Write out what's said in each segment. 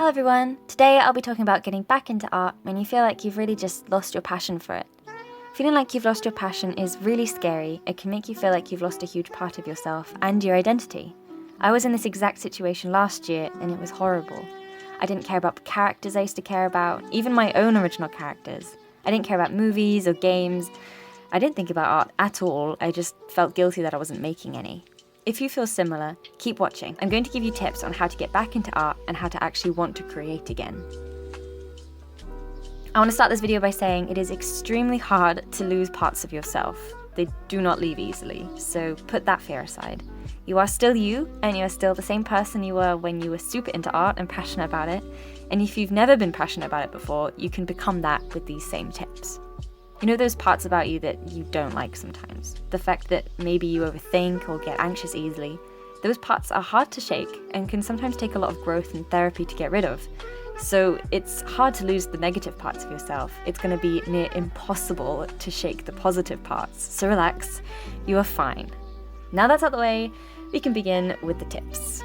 Hello everyone! Today I'll be talking about getting back into art when you feel like you've really just lost your passion for it. Feeling like you've lost your passion is really scary. It can make you feel like you've lost a huge part of yourself and your identity. I was in this exact situation last year and it was horrible. I didn't care about the characters I used to care about, even my own original characters. I didn't care about movies or games. I didn't think about art at all. I just felt guilty that I wasn't making any. If you feel similar, keep watching. I'm going to give you tips on how to get back into art and how to actually want to create again. I want to start this video by saying it is extremely hard to lose parts of yourself. They do not leave easily, so put that fear aside. You are still you, and you are still the same person you were when you were super into art and passionate about it. And if you've never been passionate about it before, you can become that with these same tips. You know those parts about you that you don't like sometimes? The fact that maybe you overthink or get anxious easily? Those parts are hard to shake and can sometimes take a lot of growth and therapy to get rid of. So it's hard to lose the negative parts of yourself. It's going to be near impossible to shake the positive parts. So relax, you are fine. Now that's out the way, we can begin with the tips.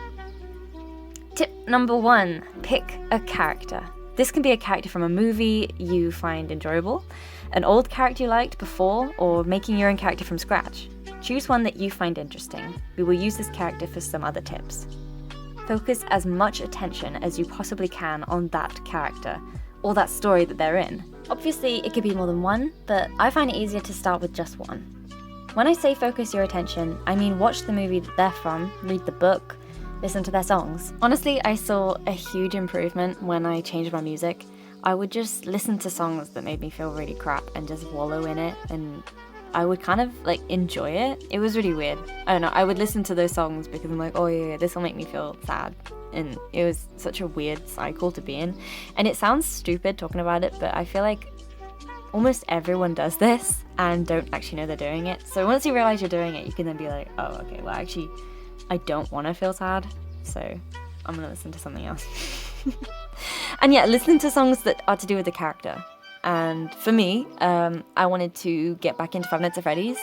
Tip number 1, pick a character. This can be a character from a movie you find enjoyable, an old character you liked before, or making your own character from scratch. Choose one that you find interesting. We will use this character for some other tips. Focus as much attention as you possibly can on that character, or that story that they're in. Obviously, it could be more than one, but I find it easier to start with just one. When I say focus your attention, I mean watch the movie that they're from, read the book, listen to their songs. Honestly, I saw a huge improvement when I changed my music. I would just listen to songs that made me feel really crap and just wallow in it, and I would kind of enjoy it. It was really weird. I don't know, I would listen to those songs because I'm like, oh yeah, this will make me feel sad. And it was such a weird cycle to be in. And it sounds stupid talking about it, but I feel like almost everyone does this and don't actually know they're doing it. So once you realize you're doing it, you can then be like, oh, okay, well actually, I don't want to feel sad, so I'm gonna listen to something else. And yeah, listen to songs that are to do with the character. And for me, I wanted to get back into Five Nights at Freddy's.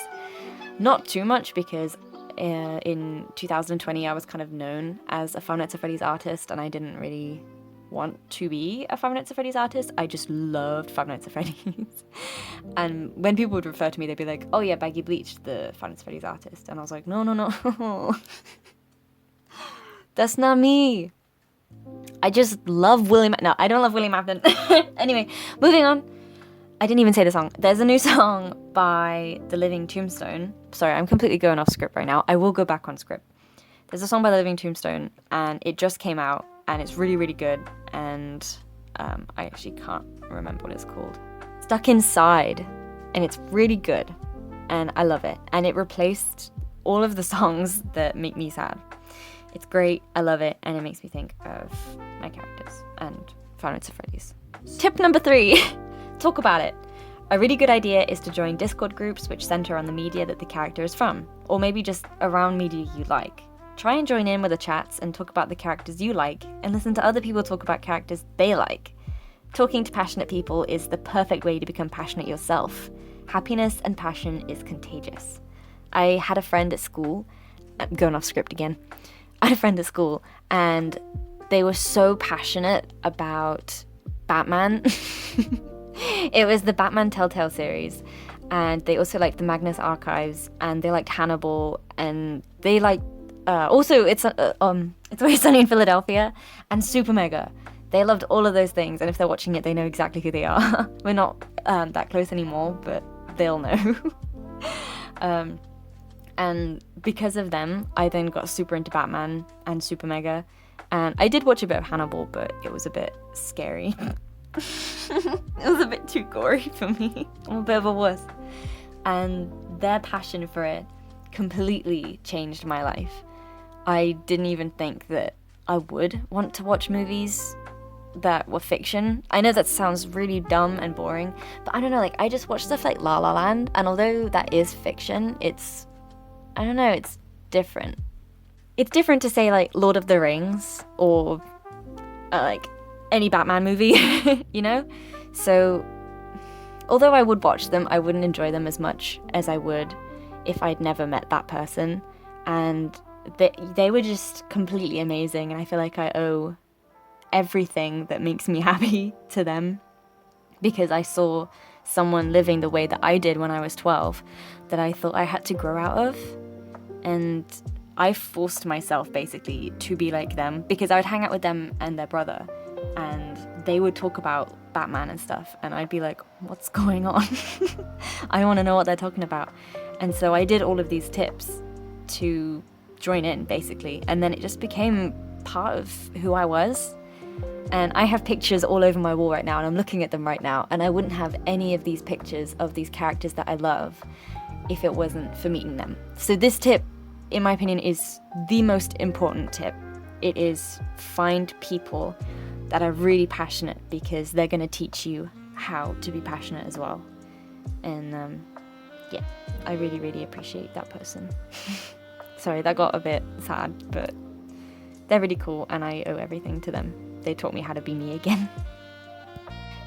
Not too much because in 2020 I was kind of known as a Five Nights at Freddy's artist, and I didn't really want to be a Five Nights at Freddy's artist. I just loved Five Nights at Freddy's. And when people would refer to me, they'd be like, oh yeah, BaggyBleach, the Five Nights at Freddy's artist. And I was like, no. That's not me. I just love No, I don't love William Afton. Anyway, moving on. I didn't even say the song. There's a new song by The Living Tombstone. Sorry, I'm completely going off script right now. I will go back on script. There's a song by The Living Tombstone, and it just came out, and it's really, really good. And I actually can't remember what it's called. Stuck Inside, and it's really good, and I love it. And it replaced all of the songs that make me sad. It's great, I love it, and it makes me think of my characters and Five Nights at Freddy's. Tip number 3, talk about it. A really good idea is to join Discord groups which center on the media that the character is from, or maybe just around media you like. Try and join in with the chats and talk about the characters you like, and listen to other people talk about characters they like. Talking to passionate people is the perfect way to become passionate yourself. Happiness and passion is contagious. I had a friend at school, I'm going off script again. I had a friend at school, and they were so passionate about Batman. It was the Batman Telltale series, and they also liked the Magnus Archives, and they liked Hannibal, and they liked also It's Always Sunny in Philadelphia and Super Mega. They loved all of those things, and if they're watching it, they know exactly who they are. We're not that close anymore, but they'll know. And because of them, I then got super into Batman and Super Mega. And I did watch a bit of Hannibal, but it was a bit scary. It was a bit too gory for me. I'm a bit of a wuss. And their passion for it completely changed my life. I didn't even think that I would want to watch movies that were fiction. I know that sounds really dumb and boring, but I don't know, I just watched stuff like La La Land, and although that is fiction, I don't know, it's different. It's different to say Lord of the Rings or any Batman movie, you know? So although I would watch them, I wouldn't enjoy them as much as I would if I'd never met that person. And they were just completely amazing, and I feel like I owe everything that makes me happy to them, because I saw someone living the way that I did when I was 12 that I thought I had to grow out of. And I forced myself basically to be like them, because I would hang out with them and their brother, and they would talk about Batman and stuff, and I'd be like, what's going on? I want to know what they're talking about. And so I did all of these tips to join in, basically, and then it just became part of who I was. And I have pictures all over my wall right now, and I'm looking at them right now, and I wouldn't have any of these pictures of these characters that I love if it wasn't for meeting them. So this tip, in my opinion, is the most important tip. It is find people that are really passionate, because they're going to teach you how to be passionate as well. And yeah, I really, really appreciate that person. Sorry, that got a bit sad, but they're really cool and I owe everything to them. They taught me how to be me again.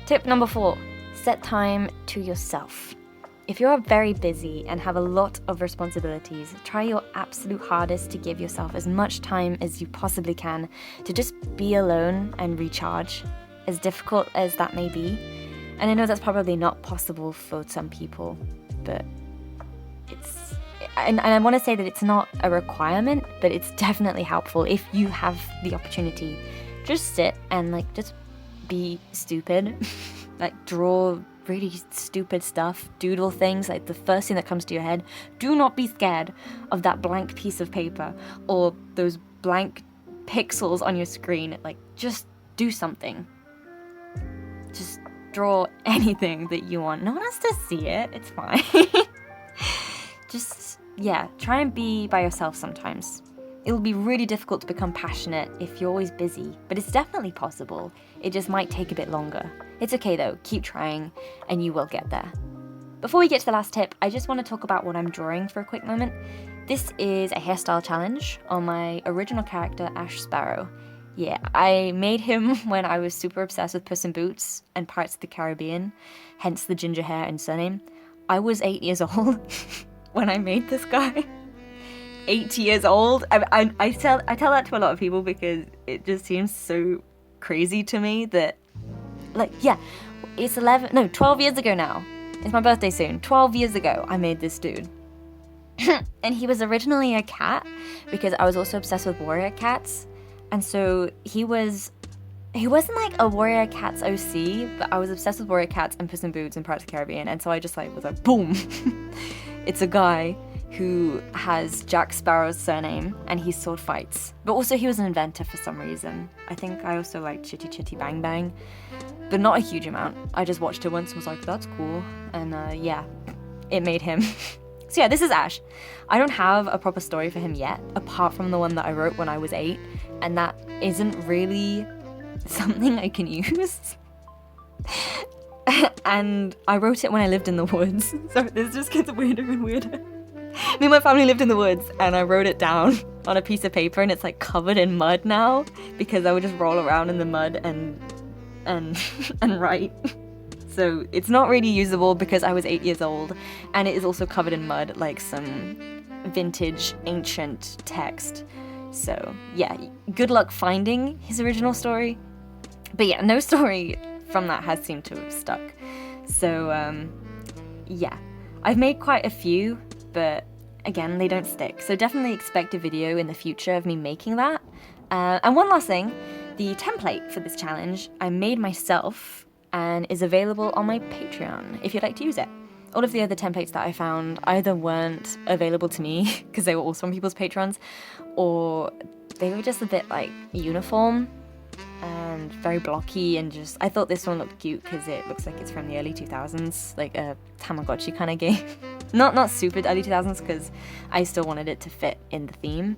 Tip number 4, set time to yourself. If you're very busy and have a lot of responsibilities, try your absolute hardest to give yourself as much time as you possibly can to just be alone and recharge, as difficult as that may be. And I know that's probably not possible for some people, but and I want to say that it's not a requirement, but it's definitely helpful if you have the opportunity. Just sit and like just be stupid, like draw really stupid stuff, doodle things, like the first thing that comes to your head. Do not be scared of that blank piece of paper or those blank pixels on your screen. Like, just do something. Just draw anything that you want. No one has to see it, it's fine. Just, yeah, try and be by yourself sometimes. It'll be really difficult to become passionate if you're always busy, but it's definitely possible. It just might take a bit longer. It's okay though, keep trying and you will get there. Before we get to the last tip, I just want to talk about what I'm drawing for a quick moment. This is a hairstyle challenge on my original character, Ash Sparrow. Yeah, I made him when I was super obsessed with Puss in Boots and Pirates of the Caribbean, hence the ginger hair and surname. I was 8 years old when I made this guy. 8 years old. I tell that to a lot of people because it just seems so crazy to me that, like, yeah, it's 12 years ago now. It's my birthday soon. 12 years ago, I made this dude. And he was originally a cat because I was also obsessed with warrior cats. And so he wasn't like a warrior cats OC, but I was obsessed with warrior cats and Puss in Boots and Pirates of the Caribbean. And so I just was like, boom. It's a guy who has Jack Sparrow's surname and he sword fights. But also he was an inventor for some reason. I think I also liked Chitty Chitty Bang Bang, but not a huge amount. I just watched it once and was like, that's cool. And yeah, it made him. So yeah, this is Ash. I don't have a proper story for him yet, apart from the one that I wrote when I was 8, and that isn't really something I can use. And I wrote it when I lived in the woods, so this just gets weirder and weirder. Me and my family lived in the woods, and I wrote it down on a piece of paper, and it's like covered in mud now, because I would just roll around in the mud and write. So it's not really usable because I was 8 years old, and it is also covered in mud, like some vintage ancient text. So yeah, good luck finding his original story. But yeah, no story from that has seemed to have stuck. So yeah, I've made quite a few, but again, they don't stick. So definitely expect a video in the future of me making that. And one last thing, the template for this challenge I made myself and is available on my Patreon if you'd like to use it. All of the other templates that I found either weren't available to me because they were also on people's Patrons, or they were just a bit like uniform and very blocky, and just I thought this one looked cute because it looks like it's from the early 2000s, like a Tamagotchi kind of game. not super early 2000s because I still wanted it to fit in the theme,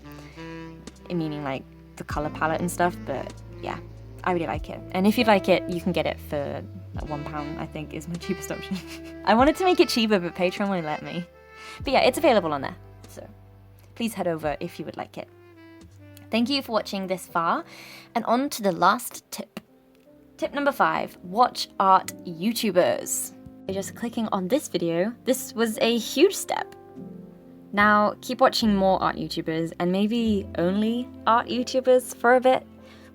meaning like the color palette and stuff, but yeah, I really like it. And if you'd like it, you can get it for £1, I think is my cheapest option. I wanted to make it cheaper, but Patreon won't let me. But yeah, it's available on there, so please head over if you would like it. Thank you for watching this far, and on to the last tip. Tip number 5, watch art YouTubers. Just clicking on this video, this was a huge step. Now, keep watching more art YouTubers, and maybe only art YouTubers for a bit,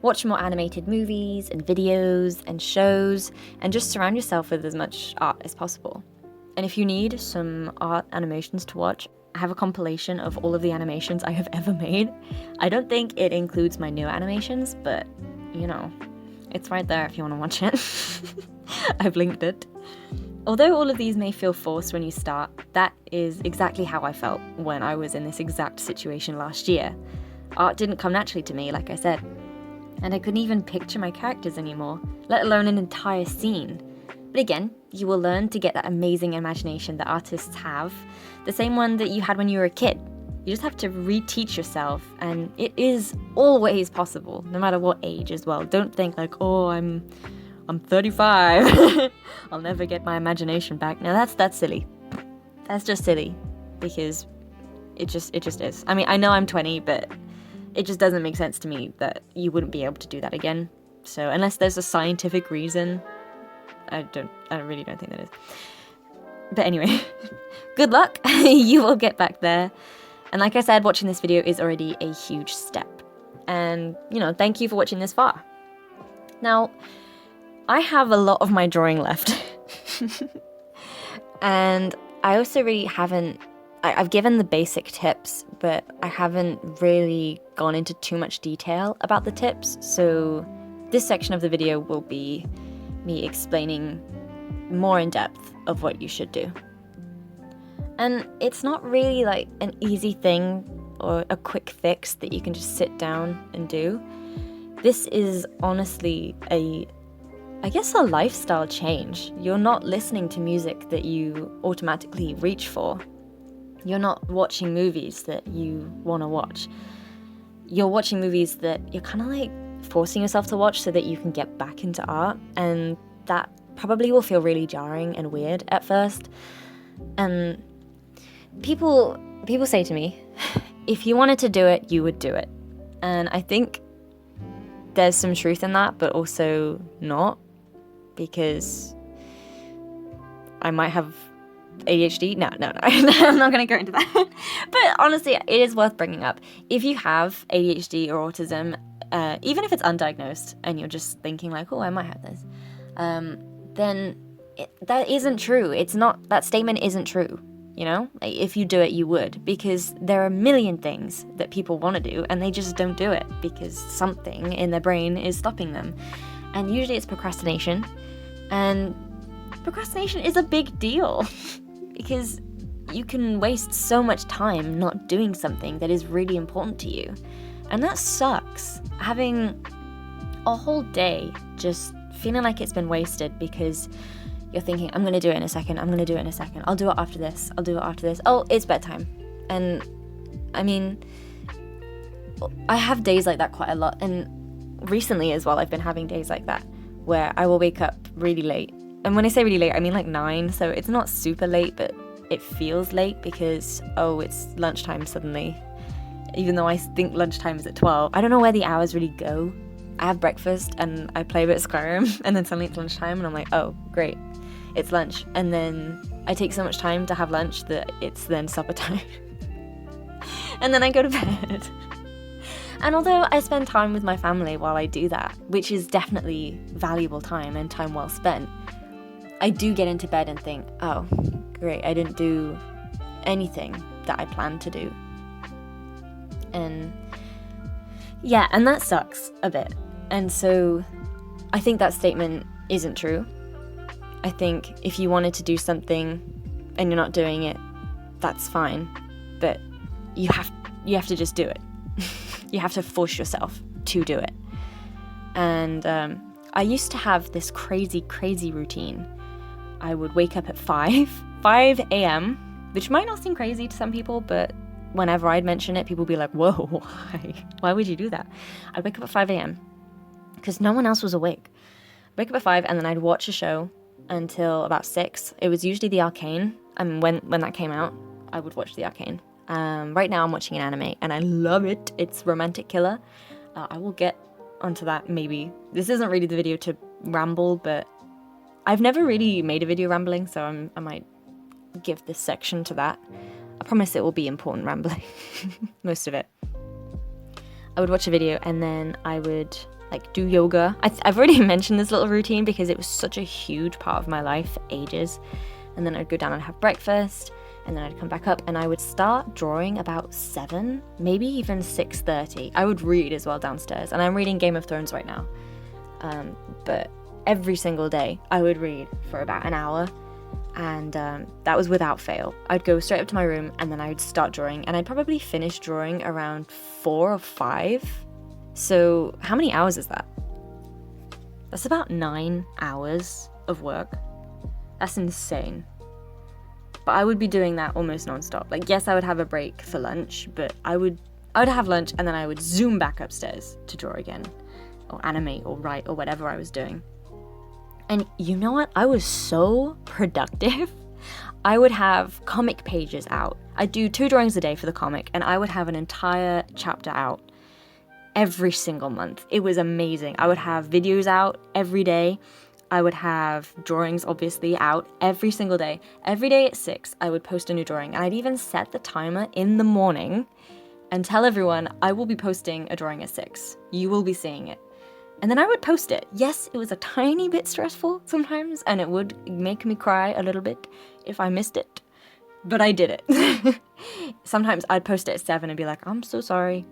Watch more animated movies and videos and shows, and just surround yourself with as much art as possible. And if you need some art animations to watch, I have a compilation of all of the animations I have ever made. I don't think it includes my new animations, but, you know, it's right there if you want to watch it. I've linked it. Although all of these may feel forced when you start, that is exactly how I felt when I was in this exact situation last year. Art didn't come naturally to me, like I said, and I couldn't even picture my characters anymore, let alone an entire scene. But again, you will learn to get that amazing imagination that artists have, the same one that you had when you were a kid. You just have to reteach yourself, and it is always possible, no matter what age as well. Don't think like, oh, I'm 35. I'll never get my imagination back. No, that's silly. That's just silly, because it just is. I mean, I know I'm 20, but it just doesn't make sense to me that you wouldn't be able to do that again. So unless there's a scientific reason, I really don't think that is. But anyway, good luck. You will get back there. And like I said, watching this video is already a huge step. And, you know, thank you for watching this far. Now, I have a lot of my drawing left. And I also really haven't, I've given the basic tips, but I haven't really gone into too much detail about the tips. So this section of the video will be me explaining more in depth of what you should do. And it's not really like an easy thing or a quick fix that you can just sit down and do. This is honestly a lifestyle change. You're not listening to music that you automatically reach for. You're not watching movies that you want to watch. You're watching movies that you're kind of like forcing yourself to watch so that you can get back into art, and that probably will feel really jarring and weird at first. And people say to me, if you wanted to do it, you would do it. And I think there's some truth in that, but also not, because I might have ADHD. No, I'm not going to go into that. But honestly, it is worth bringing up. If you have ADHD or autism, even if it's undiagnosed and you're just thinking like, oh, I might have this, then that isn't true. It's not, that statement isn't true. You know, if you do it, you would, because there are a million things that people want to do and they just don't do it because something in their brain is stopping them. And usually it's procrastination. And procrastination is a big deal because you can waste so much time not doing something that is really important to you. And that sucks. Having a whole day just feeling like it's been wasted because you're thinking, I'm going to do it in a second, I'll do it after this, oh, it's bedtime. And I mean, I have days like that quite a lot, and recently as well, I've been having days like that, where I will wake up really late. And when I say really late, I mean like 9, so it's not super late, but it feels late because, oh, it's lunchtime suddenly, even though I think lunchtime is at 12. I don't know where the hours really go. I have breakfast, and I play a bit of Skyrim, and then suddenly it's lunchtime, and I'm like, oh, great. It's lunch, and then I take so much time to have lunch that it's then supper time. And then I go to bed. And although I spend time with my family while I do that, which is definitely valuable time and time well spent, I do get into bed and think, oh, great, I didn't do anything that I planned to do. And yeah, and that sucks a bit. And so I think that statement isn't true. I think if you wanted to do something and you're not doing it, that's fine. But you have to just do it. You have to force yourself to do it. And I used to have this crazy routine. I would wake up at 5 a.m., which might not seem crazy to some people, but whenever I'd mention it, people would be like, whoa, why? Why would you do that? I'd wake up at 5 a.m. because no one else was awake. I'd wake up at 5, and then I'd watch a show until about 6. It was usually The Arcane, and when that came out, I would watch The Arcane. Right now I'm watching an anime, and I love it. It's Romantic Killer. I will get onto that maybe. This isn't really the video to ramble, but I've never really made a video rambling, so I might give this section to that. I promise it will be important rambling, most of it. I would watch a video, and then I would like do yoga. I've already mentioned this little routine because it was such a huge part of my life for ages. And then I'd go down and have breakfast, and then I'd come back up and I would start drawing about 7, maybe even 6:30. I would read as well downstairs, and I'm reading Game of Thrones right now. But every single day I would read for about an hour, and that was without fail. I'd go straight up to my room and then I would start drawing, and I'd probably finish drawing around 4 or 5. So how many hours is that? That's about 9 hours of work. That's insane. But I would be doing that almost non-stop. Like, yes, I would have a break for lunch, but I would have lunch and then I would zoom back upstairs to draw again, or animate or write or whatever I was doing. And you know what? I was so productive. I would have comic pages out. I'd do 2 drawings a day for the comic, and I would have an entire chapter out every single month. It was amazing. I would have videos out every day. I would have drawings, obviously, out every single day. Every day at 6, I would post a new drawing. And I'd even set the timer in the morning and tell everyone, I will be posting a drawing at 6. You will be seeing it. And then I would post it. Yes, it was a tiny bit stressful sometimes, and it would make me cry a little bit if I missed it. But I did it. Sometimes I'd post it at 7 and be like, I'm so sorry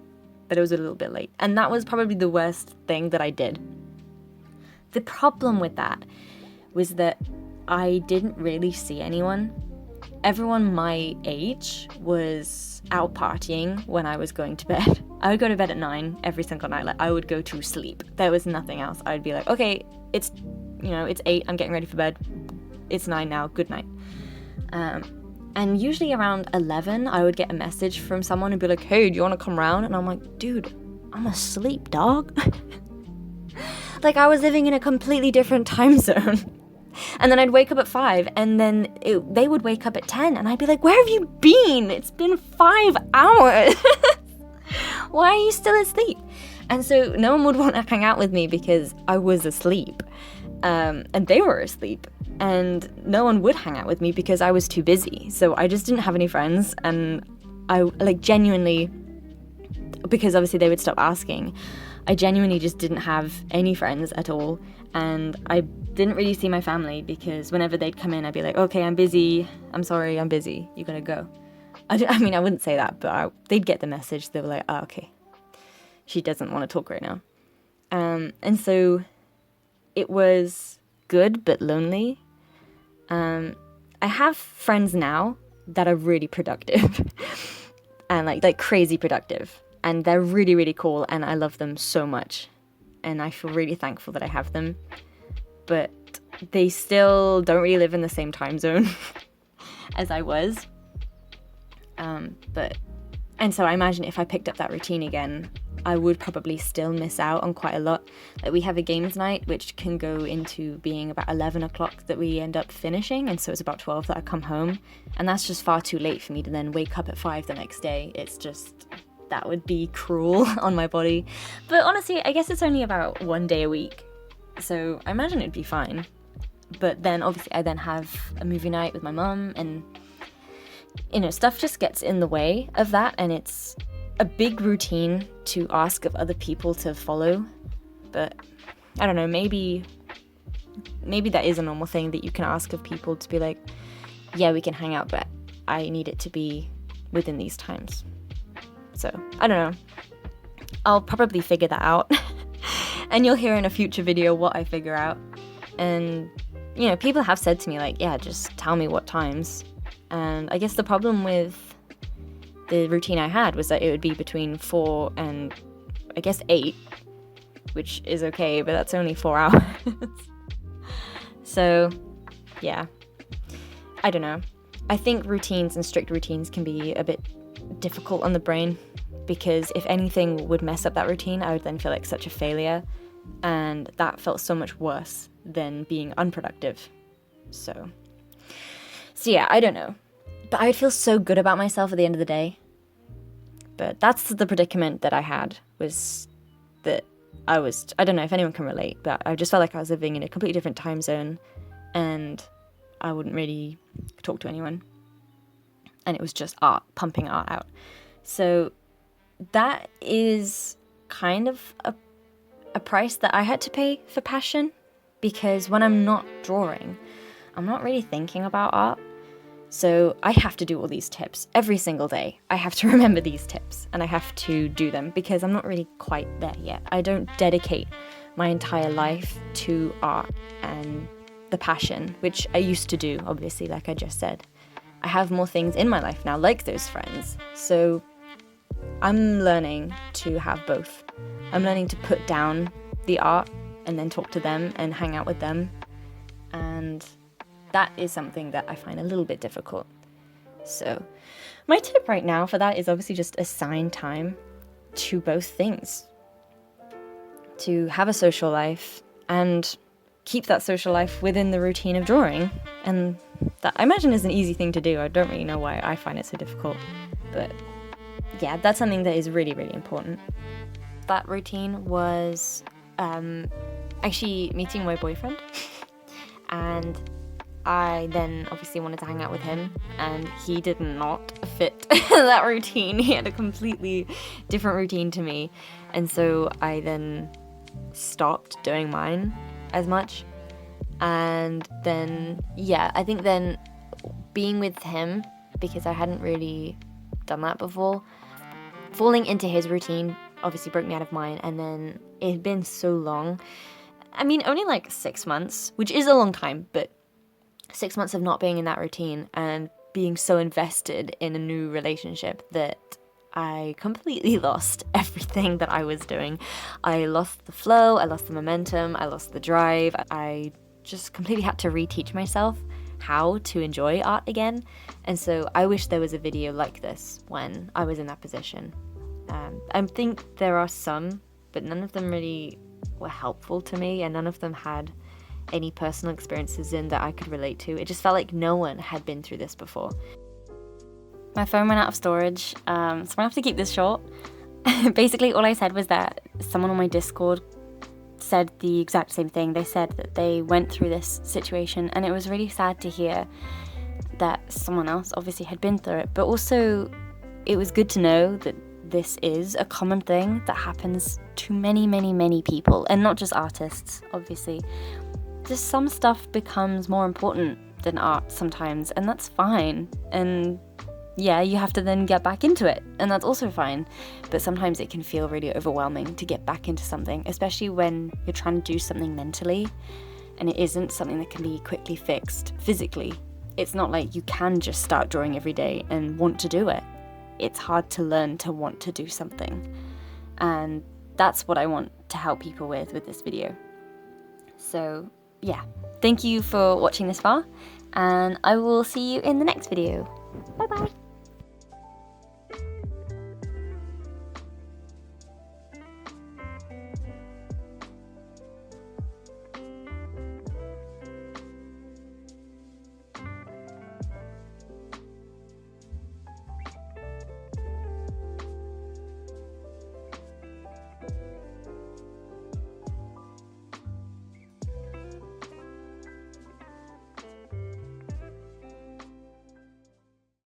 that it was a little bit late. And that was probably the worst thing that I did. The problem with that was that I didn't really see anyone. Everyone my age was out partying when I was going to bed. I would go to bed at 9 every single night. Like, I would go to sleep. There was nothing else. I'd be like, okay, it's 8, I'm getting ready for bed. It's 9 now, good night. And usually around 11, I would get a message from someone who'd be like, hey, do you want to come around? And I'm like, dude, I'm asleep, dog. Like, I was living in a completely different time zone. And then I'd wake up at 5, and then they would wake up at 10, and I'd be like, where have you been? It's been 5 hours. Why are you still asleep? And so no one would want to hang out with me because I was asleep. And they were asleep. And no one would hang out with me because I was too busy. So I just didn't have any friends, and I, like, genuinely, because obviously they would stop asking, I genuinely just didn't have any friends at all, and I didn't really see my family because whenever they'd come in, I'd be like, okay, I'm busy, I'm sorry, I'm busy, you gotta go. I mean, I wouldn't say that, but they'd get the message. They were like, oh, okay, she doesn't want to talk right now. And so it was good but lonely. I have friends now that are really productive and like crazy productive. And they're really, really cool, and I love them so much. And I feel really thankful that I have them. But they still don't really live in the same time zone as I was. And so I imagine if I picked up that routine again, I would probably still miss out on quite a lot. Like, we have a games night, which can go into being about 11 o'clock that we end up finishing. And so it's about 12 that I come home. And that's just far too late for me to then wake up at 5 the next day. It's just... that would be cruel on my body. But honestly, I guess it's only about 1 day a week, so I imagine it'd be fine. But then obviously I then have a movie night with my mum, and stuff just gets in the way of that, and it's a big routine to ask of other people to follow. But I don't know, maybe that is a normal thing that you can ask of people, to be like, yeah, we can hang out, but I need it to be within these times. So, I don't know. I'll probably figure that out. And you'll hear in a future video what I figure out. And, people have said to me, like, yeah, just tell me what times. And I guess the problem with the routine I had was that it would be between 4 and, I guess, 8. Which is okay, but that's only 4 hours. So, yeah. I don't know. I think routines and strict routines can be a bit difficult on the brain, because if anything would mess up that routine, I would then feel like such a failure, and that felt so much worse than being unproductive. So yeah, I don't know, but I would feel so good about myself at the end of the day. But that's the predicament that I had, was that I don't know if anyone can relate, but I just felt like I was living in a completely different time zone, and I wouldn't really talk to anyone. And it was just art, pumping art out. So that is kind of a price that I had to pay for passion, because when I'm not drawing, I'm not really thinking about art. So I have to do all these tips every single day. I have to remember these tips and I have to do them because I'm not really quite there yet. I don't dedicate my entire life to art and the passion, which I used to do, obviously, like I just said. I have more things in my life now, like those friends. So I'm learning to have both. I'm learning to put down the art and then talk to them and hang out with them. And that is something that I find a little bit difficult. So my tip right now for that is obviously just assign time to both things. To have a social life and keep that social life within the routine of drawing. And that, I imagine, is an easy thing to do. I don't really know why I find it so difficult. But yeah, that's something that is really, really important. That routine was actually meeting my boyfriend. And I then obviously wanted to hang out with him, and he did not fit that routine. He had a completely different routine to me. And so I then stopped doing mine as much. And then, yeah, I think then being with him, because I hadn't really done that before, falling into his routine obviously broke me out of mine. And then it had been so long. I mean, only like 6 months, which is a long time, but 6 months of not being in that routine and being so invested in a new relationship that I completely lost everything that I was doing. I lost the flow, I lost the momentum, I lost the drive. I just completely had to reteach myself how to enjoy art again. And so I wish there was a video like this when I was in that position. I think there are some, but none of them really were helpful to me, and none of them had any personal experiences in that I could relate to. It just felt like no one had been through this before. My phone ran out of storage, so I'm gonna have to keep this short. Basically, all I said was that someone on my Discord said the exact same thing. They said that they went through this situation, and it was really sad to hear that someone else obviously had been through it, but also it was good to know that this is a common thing that happens to many, many, many people, and not just artists, obviously. Just some stuff becomes more important than art sometimes, and that's fine. And yeah, you have to then get back into it, and that's also fine. But sometimes it can feel really overwhelming to get back into something, especially when you're trying to do something mentally, and it isn't something that can be quickly fixed physically. It's not like you can just start drawing every day and want to do it. It's hard to learn to want to do something. And that's what I want to help people with this video. So yeah, thank you for watching this far, and I will see you in the next video. Bye bye.